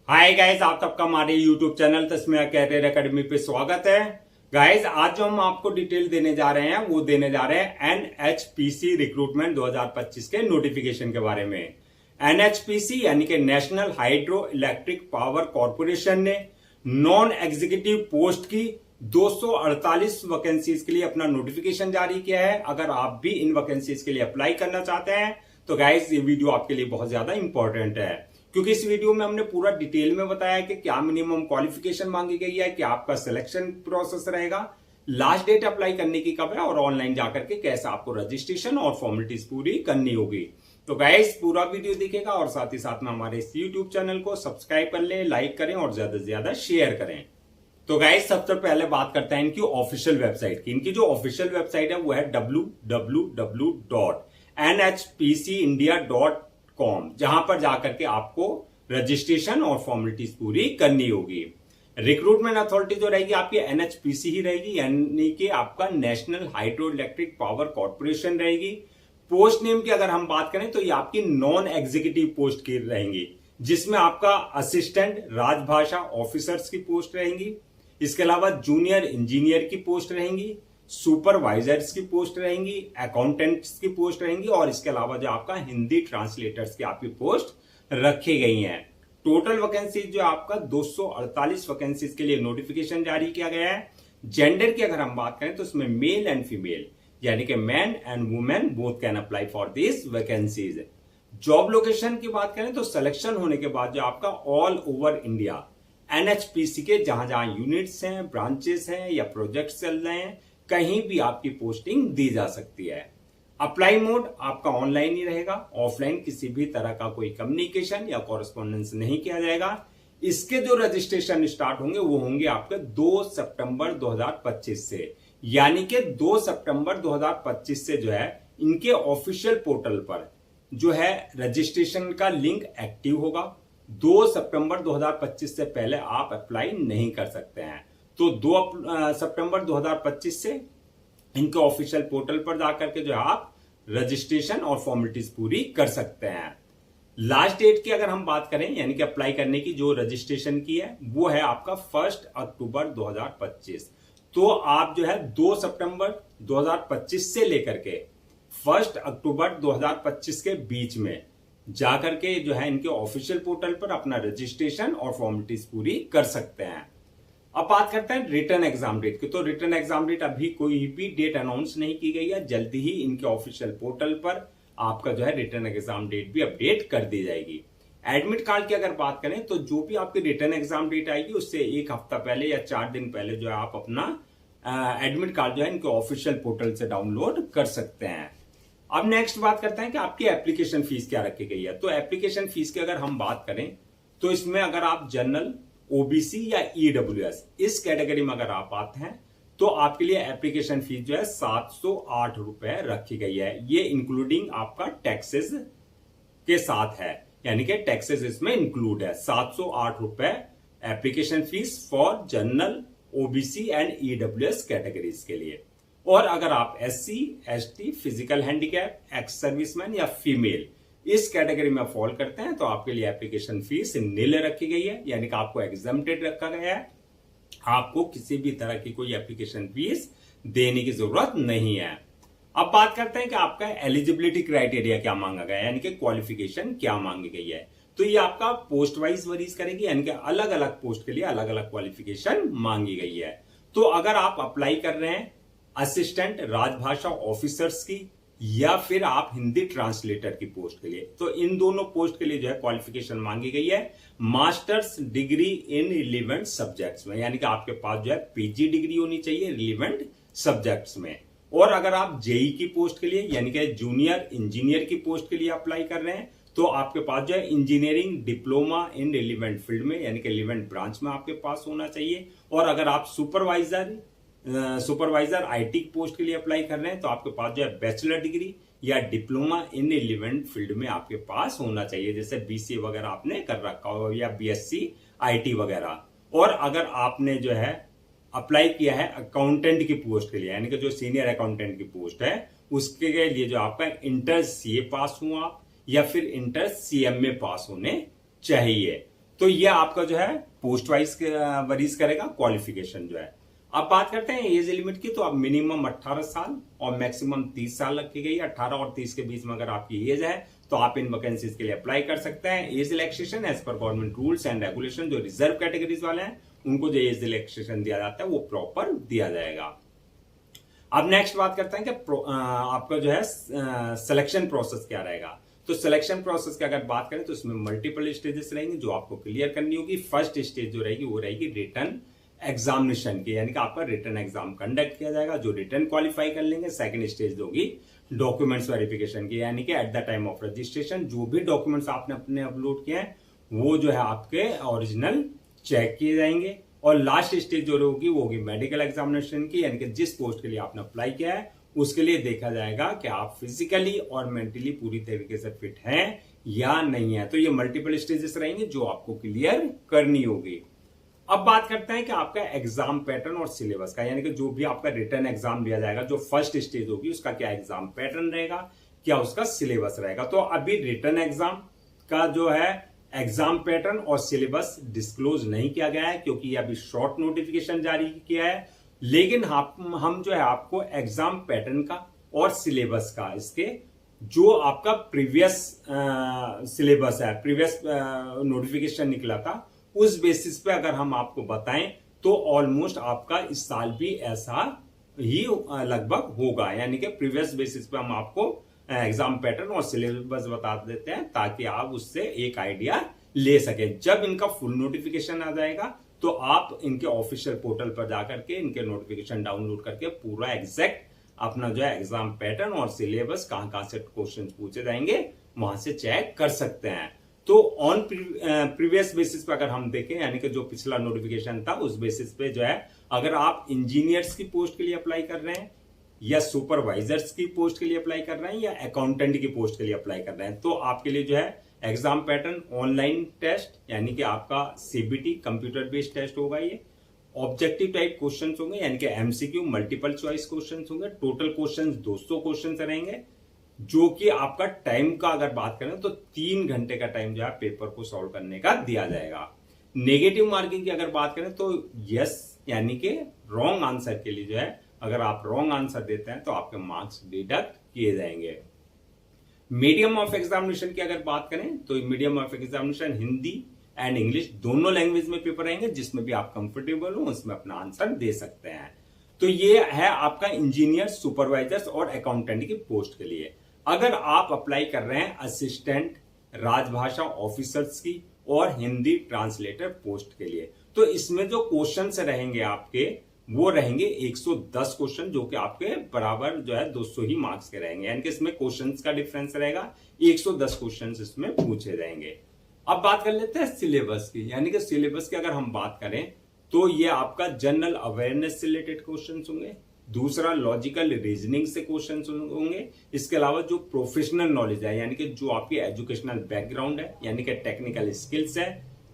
Hi guys, आप सबका हमारे YouTube channel Tasmiya career academy पे स्वागत है। गाइस, आज जो हम आपको डिटेल देने जा रहे हैं वो देने जा रहे हैं NHPC रिक्रूटमेंट 2025 के नोटिफिकेशन के बारे में। NHPC यानी कि national hydro electric power corporation ने नॉन एग्जीक्यूटिव पोस्ट की 248 वैकेंसीज के लिए अपना नोटिफिकेशन जारी किया है। अगर आप भी इन वैकेंसीज के लिए अप्लाई करना चाहते हैं तो गाइस ये वीडियो आपके लिए बहुत ज्यादा इंपॉर्टेंट है, क्योंकि इस वीडियो में हमने पूरा डिटेल में बताया कि क्या मिनिमम क्वालिफिकेशन मांगी गई है, क्या आपका सिलेक्शन प्रोसेस रहेगा, लास्ट डेट अप्लाई करने की कब है और ऑनलाइन जाकर के कैसे आपको रजिस्ट्रेशन और फॉर्मेलिटीज पूरी करनी होगी। तो गाइस पूरा वीडियो दिखेगा और साथ ही साथ में हमारे इस यूट्यूब चैनल को सब्सक्राइब कर लें, लाइक करें और ज्यादा से ज्यादा शेयर करें। तो गाइस सबसे पहले बात करते हैं इनकी ऑफिशियल वेबसाइट की। इनकी जो ऑफिशियल वेबसाइट है वो है www.nhpcindia.com, जहां पर जाकर के आपको रजिस्ट्रेशन और फॉर्मेलिटीज पूरी करनी होगी। रिक्रूटमेंट अथॉरिटी जो रहेगी आपकी NHPC ही रहेगी, यानी कि आपका national hydro electric power corporation रहेगी। पोस्ट नेम की अगर हम बात करें तो ये आपकी नॉन एग्जीक्यूटिव पोस्ट की रहेंगी, जिसमें आपका असिस्टेंट राजभाषा ऑफिसर्स की पोस्ट रहेंगी। इसके अलावा जूनियर इंजीनियर की पोस्ट रहेंगी, सुपरवाइजर्स की पोस्ट रहेंगी, अकाउंटेंट्स की पोस्ट रहेंगी और इसके अलावा जो आपका हिंदी ट्रांसलेटर्स की आपकी पोस्ट रखी गई हैं। टोटल वैकेंसीज जो आपका 248 वैकेंसीज के लिए नोटिफिकेशन जारी किया गया है। जेंडर की अगर हम बात करें तो इसमें मेल एंड फीमेल यानी कि man and women both can apply for this vacancies. Job location की बात करें तो सिलेक्शन होने के बाद जो आपका ऑल ओवर इंडिया NHPC के जहां जहां यूनिट्स हैं, ब्रांचेस हैं या प्रोजेक्ट्स चल रहे हैं, कहीं भी आपकी पोस्टिंग दी जा सकती है। अप्लाई मोड आपका ऑनलाइन ही रहेगा, ऑफलाइन किसी भी तरह का कोई कम्युनिकेशन या कॉरेस्पॉन्डेंस नहीं किया जाएगा। इसके जो रजिस्ट्रेशन स्टार्ट होंगे वो होंगे आपके 2 सितंबर 2025 से, यानी कि 2 सितंबर 2025 से जो है इनके ऑफिशियल पोर्टल पर जो है रजिस्ट्रेशन का लिंक एक्टिव होगा। 2 सितंबर 2025 से पहले आप अप्लाई नहीं कर सकते हैं। तो 2 सितंबर 2025 से इनके ऑफिशियल पोर्टल पर जाकर के जो है आप रजिस्ट्रेशन और फॉर्मेलिटीज पूरी कर सकते हैं। लास्ट डेट की अगर हम बात करें यानी कि अप्लाई करने की जो रजिस्ट्रेशन की है वो है आपका 1 अक्टूबर 2025। तो आप जो है 2 सितंबर 2025 से लेकर के 1 अक्टूबर 2025 के बीच में जाकर के जो है इनके ऑफिशियल पोर्टल पर अपना रजिस्ट्रेशन और फॉर्मेलिटीज पूरी कर सकते हैं। अब बात करते हैं रिटर्न एग्जाम डेट की। तो रिटर्न एग्जाम डेट अभी कोई भी डेट अनाउंस नहीं की गई है, जल्दी ही इनके ऑफिशियल पोर्टल पर आपका जो है रिटर्न एग्जाम डेट भी अपडेट कर दी जाएगी। एडमिट कार्ड की अगर बात करें तो जो भी आपकी रिटर्न एग्जाम डेट आएगी उससे एक हफ्ता पहले या 4 दिन पहले जो है आप अपना एडमिट कार्ड जो है इनके ऑफिशियल पोर्टल से डाउनलोड कर सकते हैं। अब नेक्स्ट बात करते हैं कि आपकी एप्लीकेशन फीस क्या रखी गई है। तो एप्लीकेशन फीस की अगर हम बात करें तो इसमें अगर आप जनरल, OBC या EWS इस कैटेगरी में अगर आप आते हैं तो आपके लिए एप्लीकेशन फीस जो है 708 रुपए रखी गई है। ये इंक्लूडिंग आपका टैक्सेस के साथ है, यानी कि टैक्सेस इसमें इंक्लूड है। 708 रुपए application fees for general, OBC and EWS categories के लिए। और अगर आप SC, ST, physical handicap, ex serviceman या फीमेल इस कैटेगरी में फॉल करते हैं तो आपके लिए एप्लीकेशन फीस नील रखी गई है, यानी कि आपको एग्जम्प्टेड रखा गया है। आपको किसी भी तरह की कोई एप्लीकेशन फीस देने की जरूरत नहीं है। अब बात करते हैं कि आपका एलिजिबिलिटी क्राइटेरिया क्या मांगा गया है, यानी कि क्वालिफिकेशन क्या मांगी गई है। तो ये आपका पोस्ट वाइज वरीज करेगी, यानी कि अलग अलग पोस्ट के लिए अलग अलग क्वालिफिकेशन मांगी गई है। तो अगर आप अप्लाई कर रहे हैं असिस्टेंट राजभाषा ऑफिसर्स की या फिर आप हिंदी ट्रांसलेटर की पोस्ट के लिए, तो इन दोनों पोस्ट के लिए जो है क्वालिफिकेशन मांगी गई है masters degree in relevant subjects में, यानी कि आपके पास जो है PG डिग्री होनी चाहिए रिलेवेंट सब्जेक्ट्स में। और अगर आप JEE की पोस्ट के लिए यानी कि जूनियर इंजीनियर की पोस्ट के लिए अप्लाई कर रहे हैं तो आपके पास जो है engineering diploma in relevant field में यानी कि रिलेवेंट ब्रांच में आपके पास होना चाहिए। और अगर आप सुपरवाइजर IT पोस्ट के लिए अप्लाई कर रहे हैं तो आपके पास जो है बैचलर डिग्री या डिप्लोमा इन रिलेवेंट फील्ड में आपके पास होना चाहिए, जैसे BCA वगैरह आपने कर रखा हो या BSc IT वगैरह। और अगर आपने जो है अप्लाई किया है अकाउंटेंट की पोस्ट के लिए यानी कि जो सीनियर अकाउंटेंट की पोस्ट है उसके लिए जो आपका इंटर CA पास हुआ या फिर इंटर CMA पास होने चाहिए। तो ये आपका जो है पोस्ट वाइज वरीज करेगा क्वालिफिकेशन जो है। अब बात करते हैं एज लिमिट की, तो अब मिनिमम 18 साल और मैक्सिमम 30 साल रखी गई है। 18 और 30 के बीच में अगर आपकी एज है तो आप इन वैकेंसीज के लिए अप्लाई कर सकते हैं। एज रिलैक्सेशन एज पर गवर्नमेंट रूल्स एंड रेगुलेशन, जो रिजर्व कैटेगरीज वाले हैं उनको जो एज रिलैक्सेशन दिया जाता है वो प्रॉपर दिया जाएगा। अब नेक्स्ट बात करते हैं कि आपका जो है सिलेक्शन प्रोसेस क्या रहेगा। तो सिलेक्शन प्रोसेस की अगर बात करें तो इसमें मल्टीपल स्टेजेस रहेंगी जो आपको क्लियर करनी होगी। फर्स्ट स्टेज जो रहेगी वो रहेगी रिटन एग्जामिनेशन की, यानी कि आपका रिटन एग्जाम कंडक्ट किया जाएगा, जो रिटन क्वालिफाई कर लेंगे। सेकंड स्टेज होगी डॉक्यूमेंट्स वेरिफिकेशन की, यानी कि at the time of registration जो भी डॉक्यूमेंट्स आपने अपने अपलोड किए हैं वो जो है आपके ओरिजिनल चेक किए जाएंगे। और लास्ट स्टेज जो होगी वो होगी मेडिकल एग्जामिनेशन की, यानी कि जिस पोस्ट के लिए आपने अप्लाई किया है उसके लिए देखा जाएगा कि आप फिजिकली और मेंटली पूरी तरीके से फिट हैं या नहीं है। तो ये मल्टीपल स्टेजेस रहेंगे जो आपको क्लियर करनी होगी। अब बात करते हैं कि आपका एग्जाम पैटर्न और सिलेबस का, यानी कि जो भी आपका रिटन एग्जाम लिया जाएगा, जो फर्स्ट स्टेज होगी उसका क्या एग्जाम पैटर्न रहेगा, क्या उसका सिलेबस रहेगा। तो अभी रिटन एग्जाम का जो है एग्जाम पैटर्न और सिलेबस डिस्क्लोज नहीं किया गया है क्योंकि ये अभी शॉर्ट नोटिफिकेशन जारी किया है। लेकिन हम जो है आपको एग्जाम पैटर्न का और सिलेबस का, इसके जो आपका प्रीवियस सिलेबस है, प्रीवियस नोटिफिकेशन निकला था, उस बेसिस पे अगर हम आपको बताएं तो ऑलमोस्ट आपका इस साल भी ऐसा ही लगभग होगा। यानी कि प्रीवियस बेसिस पे हम आपको एग्जाम पैटर्न और सिलेबस बता देते हैं ताकि आप उससे एक आइडिया ले सकें। जब इनका फुल नोटिफिकेशन आ जाएगा तो आप इनके ऑफिशियल पोर्टल पर जाकर के इनके नोटिफिकेशन डाउनलोड करके पूरा एग्जैक्ट अपना जो है एग्जाम पैटर्न और सिलेबस कहां से क्वेश्चन पूछे जाएंगे वहां से चेक कर सकते हैं। तो ऑन प्रीवियस बेसिस पे अगर हम देखें, यानी कि जो पिछला नोटिफिकेशन था उस बेसिस पे जो है अगर आप इंजीनियर्स की पोस्ट के लिए अप्लाई कर रहे हैं या सुपरवाइजर्स की पोस्ट के लिए अप्लाई कर रहे हैं या अकाउंटेंट की पोस्ट के लिए अप्लाई कर रहे हैं तो आपके लिए जो है एग्जाम पैटर्न ऑनलाइन टेस्ट, यानी कि आपका सीबीटी कंप्यूटर बेस्ड टेस्ट होगा। ये ऑब्जेक्टिव टाइप क्वेश्चंस होंगे, यानी कि एमसीक्यू मल्टीपल चॉइस क्वेश्चंस होंगे। टोटल क्वेश्चंस 200 क्वेश्चंस रहेंगे, जो कि आपका टाइम का अगर बात करें तो 3 घंटे का टाइम जो है पेपर को सॉल्व करने का दिया जाएगा। नेगेटिव मार्किंग की अगर बात करें तो यस, यानी कि रॉन्ग आंसर के लिए जो है अगर आप रॉन्ग आंसर देते हैं तो आपके मार्क्स डिडक्ट किए जाएंगे। मीडियम ऑफ एग्जामिनेशन की अगर बात करें तो medium of examination Hindi and English दोनों लैंग्वेज में पेपर रहेंगे, जिसमें भी आप कंफर्टेबल हो उसमें अपना आंसर दे सकते हैं। तो ये है आपका इंजीनियर, सुपरवाइजर्स और अकाउंटेंट की पोस्ट के लिए। अगर आप अप्लाई कर रहे हैं असिस्टेंट, राजभाषा ऑफिसर्स की और हिंदी ट्रांसलेटर पोस्ट के लिए, तो इसमें जो क्वेश्चंस रहेंगे आपके वो रहेंगे 110 क्वेश्चन, जो कि आपके बराबर जो है 200 ही मार्क्स के रहेंगे। यानी कि इसमें क्वेश्चंस का डिफरेंस रहेगा, 110 क्वेश्चंस इसमें पूछे जाएंगे। अब बात कर लेते हैं सिलेबस की, यानी कि सिलेबस की अगर हम बात करें तो ये आपका जनरल अवेयरनेस से रिलेटेड क्वेश्चंस होंगे। दूसरा लॉजिकल रीजनिंग से क्वेश्चंस होंगे। इसके अलावा जो प्रोफेशनल नॉलेज है, यानी कि जो आपकी एजुकेशनल बैकग्राउंड है, यानी कि टेक्निकल स्किल्स है,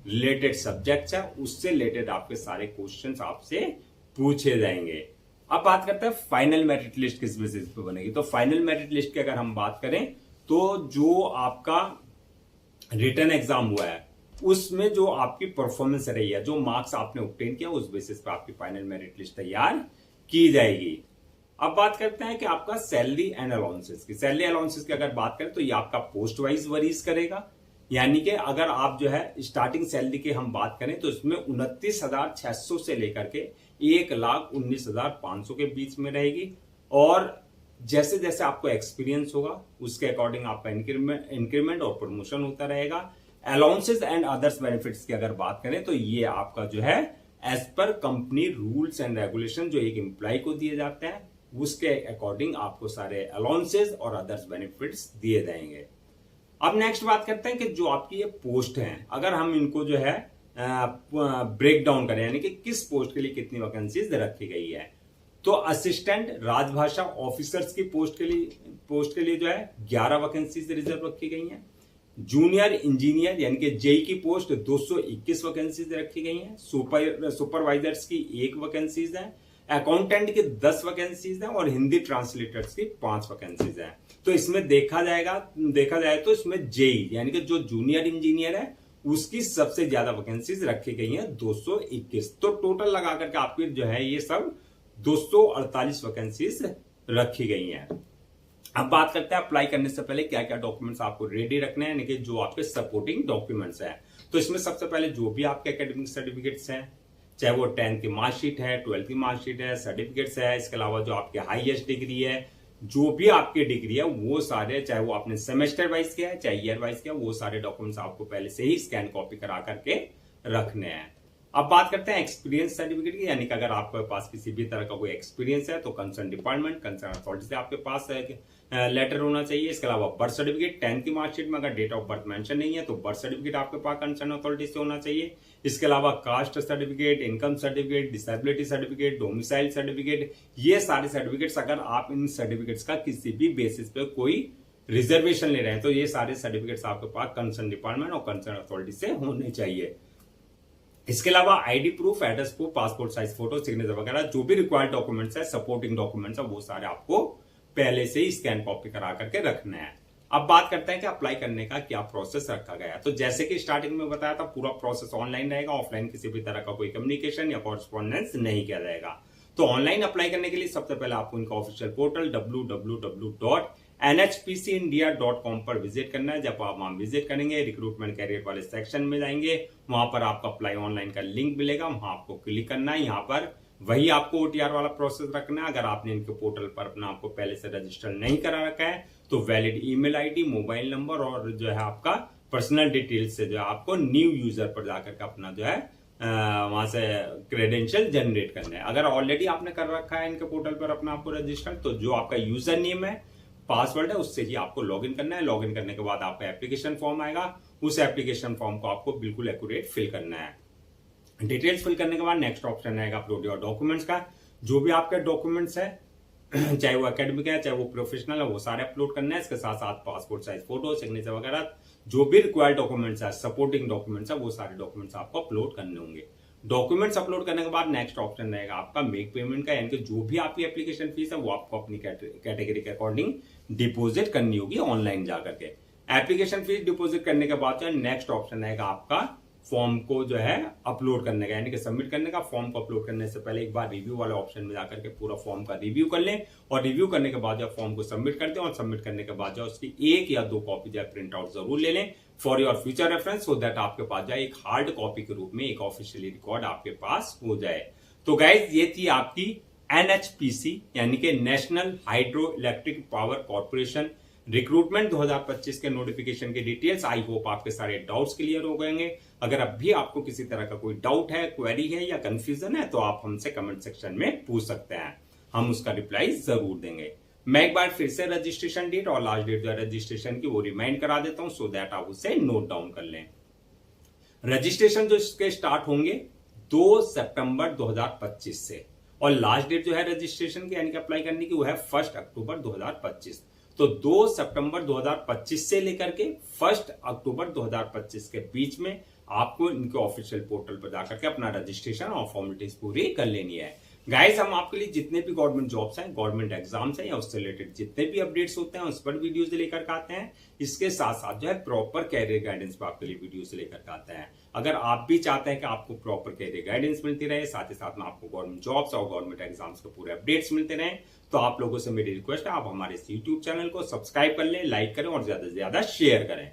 रिलेटेड सब्जेक्ट्स है, उससे रिलेटेड आपके सारे क्वेश्चंस आपसे पूछे जाएंगे। अब बात करते हैं फाइनल मेरिट लिस्ट किस बेसिस पे बनेगी। तो फाइनल मेरिट लिस्ट की अगर हम बात करें तो जो आपका रिटन एग्जाम हुआ है उसमें जो आपकी परफॉर्मेंस रही है, जो मार्क्स आपने ऑब्टेन किया, उस बेसिस पे आपकी फाइनल मेरिट लिस्ट तैयार की जाएगी। अब बात करते हैं कि आपका सैलरी एंड अलाउंसेस की। सैलरी अलाउंसेस की अगर बात करें तो ये आपका पोस्ट वाइज वरीज करेगा, यानी कि अगर आप जो है स्टार्टिंग सैलरी की हम बात करें तो इसमें 29,600 से लेकर के 1,19,500 के बीच में रहेगी। और जैसे जैसे आपको एक्सपीरियंस होगा उसके अकॉर्डिंग आपका इंक्रीमेंट और प्रमोशन होता रहेगा। अलाउंसेस एंड अदर्स बेनिफिट्स की अगर बात करें तो ये आपका जो है as per company rules and regulation जो एक एम्प्लॉय को दिए जाते हैं उसके अकॉर्डिंग आपको सारे अलाउंसेस और अदर्स बेनिफिट्स दिए जाएंगे। अब नेक्स्ट बात करते हैं कि जो आपकी ये पोस्ट हैं, अगर हम इनको जो है ब्रेक डाउन करें, यानी कि किस पोस्ट के लिए कितनी वैकेंसीज रखी गई है, तो असिस्टेंट राजभाषा ऑफिसर्स की पोस्ट के लिए जो है 11 वैकेंसीज रिजर्व रखी गई हैं। जूनियर इंजीनियर यानी कि जेई की पोस्ट 221 वैकेंसीज रखी गई हैं। सुपरवाइजर्स की 1 वैकेंसीज है, अकाउंटेंट की 10 वैकेंसीज हैं और हिंदी ट्रांसलेटर्स की 5 वैकेंसीज हैं। तो इसमें देखा जाए तो इसमें जेई यानी कि जो जूनियर इंजीनियर है उसकी सबसे ज्यादा वैकेंसीज रखी गई हैं 221। तो टोटल लगा करके आपकी जो है ये सब 248 वैकेंसीज रखी गई हैं। अब बात करते हैं अप्लाई करने से पहले क्या क्या डॉक्यूमेंट्स आपको रेडी रखने हैं, यानी कि जो आपके सपोर्टिंग डॉक्यूमेंट्स हैं। तो इसमें सबसे पहले जो भी आपके एकेडमिक सर्टिफिकेट्स हैं, चाहे वो 10th की मार्कशीट है, 12th की मार्कशीट है, सर्टिफिकेट्स है, इसके अलावा जो आपके हाईएस्ट डिग्री है, जो भी आपकी डिग्री है वो सारे, चाहे वो आपने सेमेस्टर वाइज किया है चाहे ईयर वाइज किया, वो सारे डॉक्यूमेंट्स आपको पहले से ही स्कैन कॉपी करा करके रखने हैं। अब बात करते हैं एक्सपीरियंस सर्टिफिकेट की, यानी कि अगर आपके पास किसी भी तरह का कोई एक्सपीरियंस है तो कंसर्न डिपार्टमेंट, कंसर्न अथॉरिटी से आपके पास लेटर होना चाहिए। इसके अलावा बर्थ सर्टिफिकेट, 10th की मार्कशीट में अगर डेट ऑफ बर्थ मेंशन नहीं है तो बर्थ सर्टिफिकेट आपके पास कंसर्न अथॉरिटी से होना चाहिए। इसके अलावा caste certificate, income certificate, disability certificate, domicile certificate, ये सारे सर्टिफिकेट्स, अगर आप इन सर्टिफिकेट्स का किसी भी बेसिस पे कोई रिजर्वेशन ले रहे हैं तो ये सारे सर्टिफिकेट्स आपके पास कंसर्न डिपार्टमेंट और कंसर्न अथॉरिटी से होने चाहिए। इसके अलावा ID proof, address proof, passport size photo, signature वगैरह जो भी रिक्वायर्ड डॉक्यूमेंट्स है, सपोर्टिंग डॉक्यूमेंट्स है, वो सारे आपको पहले से ही स्कैन कॉपी करा करके रखना है। अब बात करते हैं कि अप्लाई करने का क्या प्रोसेस रखा गया है। तो जैसे कि स्टार्टिंग में बताया था, पूरा प्रोसेस ऑनलाइन रहेगा, ऑफलाइन किसी भी तरह का कोई कम्युनिकेशन या कॉरेस्पॉन्डेंस नहीं किया जाएगा। तो ऑनलाइन अप्लाई करने के लिए सबसे पहले आपको इनका ऑफिशियल पोर्टल www.nhpcindia.com पर विजिट करना है। जब आप वहां विजिट करेंगे, रिक्रूटमेंट कैरियर वाले सेक्शन में जाएंगे, वहां पर आपको अप्लाई ऑनलाइन का लिंक मिलेगा, वहां आपको क्लिक करना है। यहाँ पर वही आपको OTR वाला प्रोसेस रखना है। अगर आपने इनके पोर्टल पर अपना आपको पहले से रजिस्टर नहीं करा रखा है तो valid email ID, mobile number और जो है आपका पर्सनल डिटेल्स से जो है आपको न्यू यूजर पर जाकर के अपना जो है वहां से क्रेडेंशियल जनरेट करना है। अगर ऑलरेडी आपने कर रखा है इनके पोर्टल पर अपना आपको रजिस्टर, तो जो आपका यूजर नेम है, पासवर्ड है, उससे ही आपको लॉगिन करना है। लॉगिन करने के बाद आपका एप्लीकेशन फॉर्म आएगा, उस एप्लीकेशन फॉर्म को आपको बिल्कुल एक्यूरेट फिल करना है। डिटेल्स फिल करने के बाद नेक्स्ट ऑप्शन आएगा अपलोड योर डॉक्यूमेंट्स का। जो भी आपके डॉक्यूमेंट्स है, चाहे वो एकेडमिक है चाहे वो प्रोफेशनल है, वो सारे अपलोड करना है। इसके साथ साथ पासपोर्ट साइज फोटो, सिग्नेचर वगैरह जो भी रिक्वायर्ड डॉक्यूमेंट्स है, सपोर्टिंग डॉक्यूमेंट्स है, वो सारे डॉक्यूमेंट्स आपको अपलोड करने होंगे। डॉक्यूमेंट्स अपलोड करने के बाद नेक्स्ट ऑप्शन रहेगा आपका मेक पेमेंट का, यानी कि जो भी आपकी एप्लीकेशन फीस है वो आपको अपनी कैटेगरी के अकॉर्डिंग डिपॉजिट करनी होगी ऑनलाइन जाकर के। एप्लीकेशन फीस डिपॉजिट करने के बाद जो नेक्स्ट ऑप्शन आएगा आपका फॉर्म को जो है अपलोड करने का, यानी कि सबमिट करने का। फॉर्म को अपलोड करने से पहले एक बार रिव्यू वाले ऑप्शन में जाकर के पूरा फॉर्म का रिव्यू कर लें, और रिव्यू करने के बाद जब फॉर्म को सबमिट करते हैं, और सबमिट करने के बाद जो उसकी 1 या 2 कॉपी जो है प्रिंट आउट जरूर ले लें for your future reference, so that आपके पास जाए एक हार्ड कॉपी के रूप में एक ऑफिशियली रिकॉर्ड आपके पास हो जाए। तो गाइज ये थी आपकी NHPC यानी कि national hydro electric power corporation recruitment 2025 के नोटिफिकेशन की डिटेल्स। आई होप आपके सारे डाउट्स क्लियर हो गएंगे। अगर अब भी आपको किसी तरह का कोई डाउट है, क्वेरी है या कंफ्यूजन है तो आप हमसे कमेंट सेक्शन में पूछ सकते हैं, हम उसका रिप्लाई जरूर देंगे। मैं एक बार फिर से रजिस्ट्रेशन डेट और लास्ट डेट जो है रजिस्ट्रेशन की वो रिमाइंड करा देता हूं, सो दैट आप उसे नोट डाउन कर लें। रजिस्ट्रेशन जो इसके स्टार्ट होंगे 2 सितंबर 2025 से, और लास्ट डेट जो है रजिस्ट्रेशन की यानी कि अप्लाई करने की वो है 1 अक्टूबर 2025। तो 2 सितंबर 2025 से लेकर के 1 अक्टूबर 2025 के बीच में आपको इनके ऑफिशियल पोर्टल पर जाकर के अपना रजिस्ट्रेशन और फॉर्मेलिटीज पूरी कर लेनी है। गाइस हम आपके लिए जितने भी गवर्नमेंट जॉब्स हैं, गवर्नमेंट एग्जाम्स हैं या उससे रिलेटेड जितने भी अपडेट्स होते हैं उस पर वीडियोस लेकर के आते हैं। इसके साथ साथ जो है प्रॉपर कैरियर गाइडेंस पर आपके लिए वीडियोस लेकर के आते हैं। अगर आप भी चाहते हैं कि आपको प्रॉपर कैरियर गाइडेंस मिलती रहे, साथ ही साथ में आपको गवर्नमेंट जॉब्स और गवर्नमेंट एग्जाम्स के पूरे अपडेट्स मिलते रहे, तो आप लोगों से मेरी रिक्वेस्ट है आप हमारे इस यूट्यूब चैनल को सब्सक्राइब कर लें, लाइक करें और ज्यादा से ज्यादा शेयर करें।